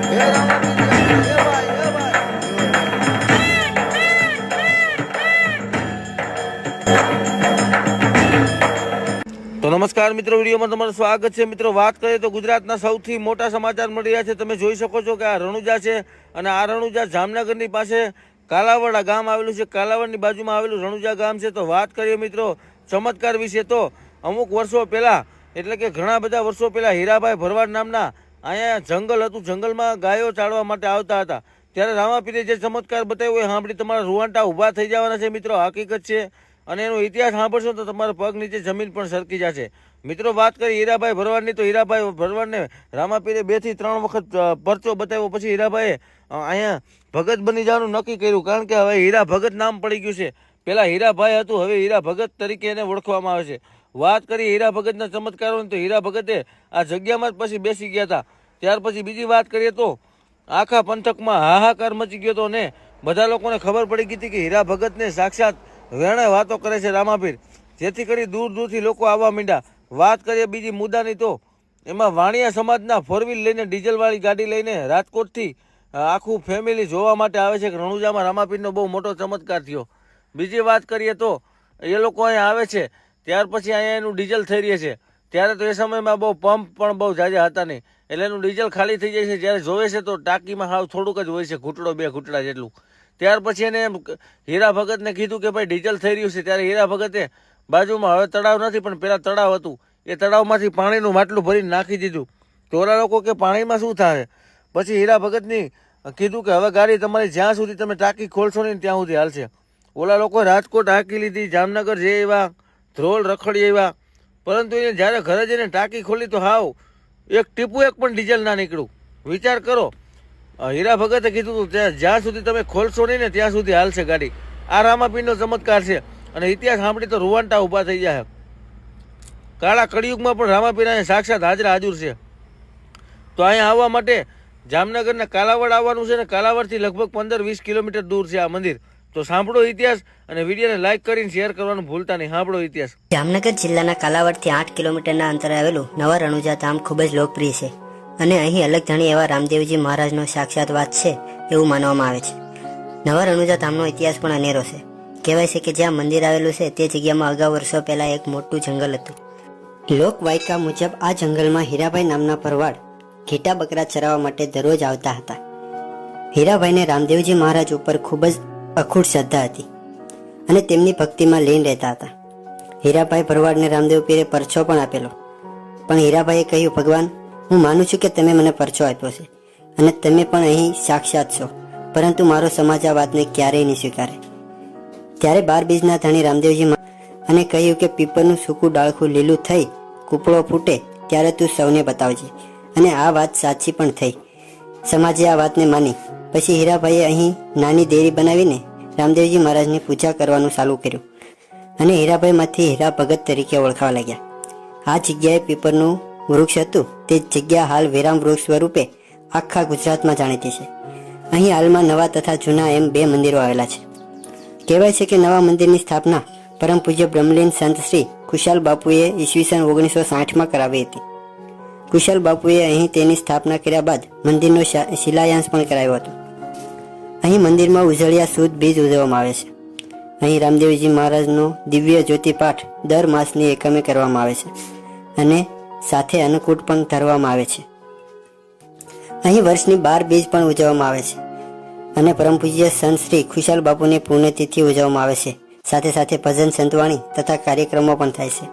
તો નમસ્કાર મિત્રો, વિડીયોમાં તમારું સ્વાગત છે। મિત્રો, વાત કરીએ તો ગુજરાતના સૌથી મોટા સમાચાર મળી રહ્યા છે। તમે જોઈ શકો છો કે આ રણુજા છે અને આ રણુજા જામનગરની પાસે કાલાવડ ગામ આવેલું છે। કાલાવડની બાજુમાં આવેલું રણુજા ગામ છે। તો વાત કરીએ મિત્રો ચમત્કાર વિશે, તો અમુક વર્ષો પહેલાં, એટલે કે ઘણા બધા વર્ષો પહેલાં હીરાભાઈ ભરવાડ નામના અહીંયા જંગલ હતું, જંગલમાં ગાયો ચાળવા માટે આવતા હતા। ત્યારે રામાપીરે જે ચમત્કાર બતાવ્યો એ સાંભળી તમારા રૂવાંટા ઊભા થઈ જવાના છે। મિત્રો, હકીકત છે અને એનો ઇતિહાસ સાંભળશો તો તમારા પગ નીચે જમીન પણ સરકી જશે। મિત્રો, વાત કરી હીરાભાઈ ભરવાડની, તો હીરાભાઈ ભરવાડને રામાપીરે 2 થી 3 વખત પરચો બતાવ્યો। પછી હીરાભાઈએ અહીંયા ભગત બની જવાનું નક્કી કર્યું, કારણ કે હવે હીરા ભગત નામ પડી ગયું છે। પેલા હીરાભાઈ હતું, હવે હીરા ભગત તરીકે એને ઓળખવામાં આવે છે। વાત કરીએ હીરા ભગતના ચમત્કારોની, તો હીરા ભગતે આ જગ્યામાં જ પછી બેસી ગયા હતા। ત્યાર પછી બીજી વાત કરીએ તો આખા પંથકમાં હાહાકાર મચી ગયો હતો ને બધા લોકોને ખબર પડી ગઈ હતી કે હીરા ભગતને સાક્ષાત વેણે વાતો કરે છે રામાપીર, જેથી કરી દૂર દૂરથી લોકો આવવા માંડ્યા। વાત કરીએ બીજી મુદ્દાની, તો એમાં વાણિયા સમાજના 4 વ્હીલ લઈને, ડીઝલવાળી ગાડી લઈને રાજકોટથી આખું ફેમિલી જોવા માટે આવે છે કે રણુજામાં રામાપીરનો બહુ મોટો ચમત્કાર થયો। બીજી વાત કરીએ તો એ લોકો અહીંયા આવે છે, ત્યાર પછી અહીંયા એનું ડીઝલ થઈ રહે છે। ત્યારે તો એ સમયમાં બહુ પંપ પણ બહુ ઝાઝા હતા નહીં, એટલે એનું ડીઝલ ખાલી થઈ જાય છે। જ્યારે જોવે છે તો ટાંકીમાં હાવ થોડુંક જ હોય છે, ઘૂંટડો 2 ઘૂંટડા જેટલું। ત્યાર પછી એને હીરા ભગતને કીધું કે ભાઈ ડીઝલ થઈ રહ્યું છે। ત્યારે હીરા ભગતે બાજુમાં, હવે તળાવ નથી પણ પેલા તળાવ હતું, એ તળાવમાંથી પાણીનું માટલું ભરીને નાખી દીધું। તો ઓલા લોકો કે પાણીમાં શું થાય? પછી હીરા ભગતની કીધું કે હવે ગાડી તમારી જ્યાં સુધી તમે ટાંકી ખોલશો નહીં ત્યાં સુધી હાલશે। ઓલા લોકો રાજકોટ હાંકી લીધી, જામનગર જઈ આવ્યા, ધ્રોલ રખડી આવ્યા, પરંતુ એને જ્યારે ઘરે જઈને ટાંકી ખોલી તો હાવ એક ટીપું એક પણ ડીઝલ ના નીકળ્યું। વિચાર કરો, હીરા ભગતે કીધું હતું જ્યાં સુધી તમે ખોલશો નહીં ને ત્યાં સુધી હાલશે ગાડી। આ રામાપીરનો ચમત્કાર છે અને ઇતિહાસ સાંભળી તો રૂવાંટા ઊભા થઈ જાય। કાળા કળિયુગમાં પણ રામાપીર અહીંયા સાક્ષાત હાજર છે। તો અહીંયા આવવા માટે જામનગરના કાલાવડ આવવાનું છે ને કાલાવડથી લગભગ 15-20 કિલોમીટર દૂર છે આ મંદિર। તો સાંભળો ઇતિહાસ અને વિડીયોને લાઈક કરીને શેર કરવાનું ભૂલતા નહીં। સાંભળો ઇતિહાસ। જામનગર જિલ્લાના કાલાવડથી 8 કિલોમીટરના અંતરે આવેલું નવા રણુજા ધામ ખૂબ જ લોકપ્રિય છે અને અહીં અલગ ધણી એવા રામદેવજી મહારાજનો સાક્ષાત વાત છે એવું માનવામાં આવે છે। નવા રણુજા ધામનો ઇતિહાસ પણ અનેરો છે। કહેવાય છે કે જ્યાં મંદિર આવેલું છે તે જગ્યામાં અગાઉ વર્ષો પહેલા એક મોટું જંગલ હતું। લોકવાયકા મુજબ આ જંગલમાં હીરાભાઈ નામના ભરવાડ ઘેટા બકરા ચરાવવા માટે દરરોજ આવતા હતા। હીરાભાઈને રામદેવજી મહારાજ ઉપર ખૂબ જ અખૂટ શ્રદ્ધા હતી અને તેમની ભક્તિમાં લીન રહેતા હતા। હીરાભાઈ ભરવાડને રામદેવ પીરે પરચો પણ આપેલો, પણ હીરાભાઈએ કહ્યું, ભગવાન, હું માનું છું કે તમે મને પરચો આપ્યો છે અને તમે પણ અહીં સાક્ષાત છો, પરંતુ મારો સમાજ આ વાતને ક્યારેય નહીં સ્વીકારે। ત્યારે 12 બીજના ધણી રામદેવજી અને કહ્યું કે પીપળનું સૂકું ડાળખું લીલું થઈ કૂપળો ફૂટે ત્યારે તું સૌને બતાવજે, અને આ વાત સાચી પણ થઈ। સમાજે આ વાતને માની। પછી હીરાભાઈએ અહીં નાની દેરી બનાવીને રામદેવજી મહારાજની પૂજા કરવાનું ચાલુ કર્યું અને હીરાભાઈમાંથી હીરા ભગત તરીકે ઓળખાવા લાગ્યા। આ જગ્યાએ પીપળનું વૃક્ષ હતું, તે જગ્યા હાલ વિરામ વૃક્ષ સ્વરૂપે આખા ગુજરાતમાં જાણીતી છે। અહીં હાલમાં નવા તથા જૂના એમ 2 મંદિરો આવેલા છે। કહેવાય છે કે નવા મંદિરની સ્થાપના પરમ પૂજ્ય બ્રહ્મલીન સંત શ્રી ખુશાલ બાપુએ ઈસવીસન 1960માં કરાવી હતી। ખુશાલ બાપુએ અહીં તેની સ્થાપના કર્યા બાદ મંદિરનો શિલાન્યાસ પણ કરાયો હતો। અહીં મંદિરમાં ઉજળિયા સુદ બીજ ઉજવવામાં આવે છે। અહીં રામદેવજી મહારાજનો દિવ્ય જ્યોતિ પાઠ દર માસની એકમે કરવામાં આવે છે અને સાથે અન્નકૂટ પણ ધરવામાં આવે છે। અહીં વર્ષની 12 બીજ પણ ઉજવવામાં આવે છે અને પરમ પૂજ્ય સંત શ્રી ખુશાલ બાપુની પુણ્યતિથિ ઉજવવામાં આવે છે। સાથે સાથે ભજન સંતવાણી તથા કાર્યક્રમો પણ થાય છે।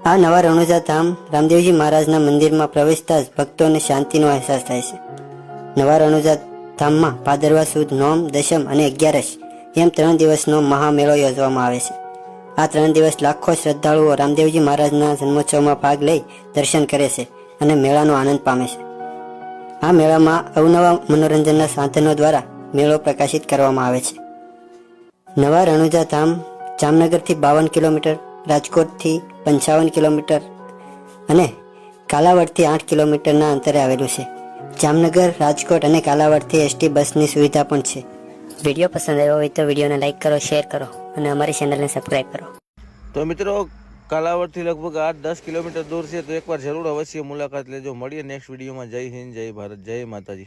આ નવા રણુજા ધામ રામદેવજી મહારાજના મંદિરમાં પ્રવેશતા જ ભક્તોને શાંતિનો અહેસાસ થાય છે। નવા રણુજા ધામમાં ભાદરવા સુદ નોમ, દશમ અને 11 એમ 3 દિવસનો મહામેળો યોજવામાં આવે છે। આ 3 દિવસ લાખો શ્રદ્ધાળુઓ રામદેવજી મહારાજના જન્મોત્સવમાં ભાગ લઈ દર્શન કરે છે અને મેળાનો આનંદ પામે છે। આ મેળામાં અવનવા મનોરંજનના સાધનો દ્વારા મેળો પ્રકાશિત કરવામાં આવે છે। નવા રણુજા ધામ જામનગરથી 52 કિલોમીટર, રાજકોટથી 55 કિલોમીટર અને કાલાવડથી 8 કિલોમીટરના અંતરે આવેલું છે। જામનગર, રાજકોટ અને કાલાવડથી એસટી બસની સુવિધા પણ છે। વિડીયો પસંદ આવ્યો હોય તો વિડીયોને લાઈક કરો, શેર કરો અને અમારી ચેનલને સબસ્ક્રાઈબ કરો। તો મિત્રો, કાલાવડથી લગભગ 8-10 કિલોમીટર દૂર છે. તો એકવાર જરૂર અવશ્ય મુલાકાત લેજો. મળીએ નેક્સ્ટ વિડીયોમાં. જય હિન્દ, જય ભારત, જય માતાજી.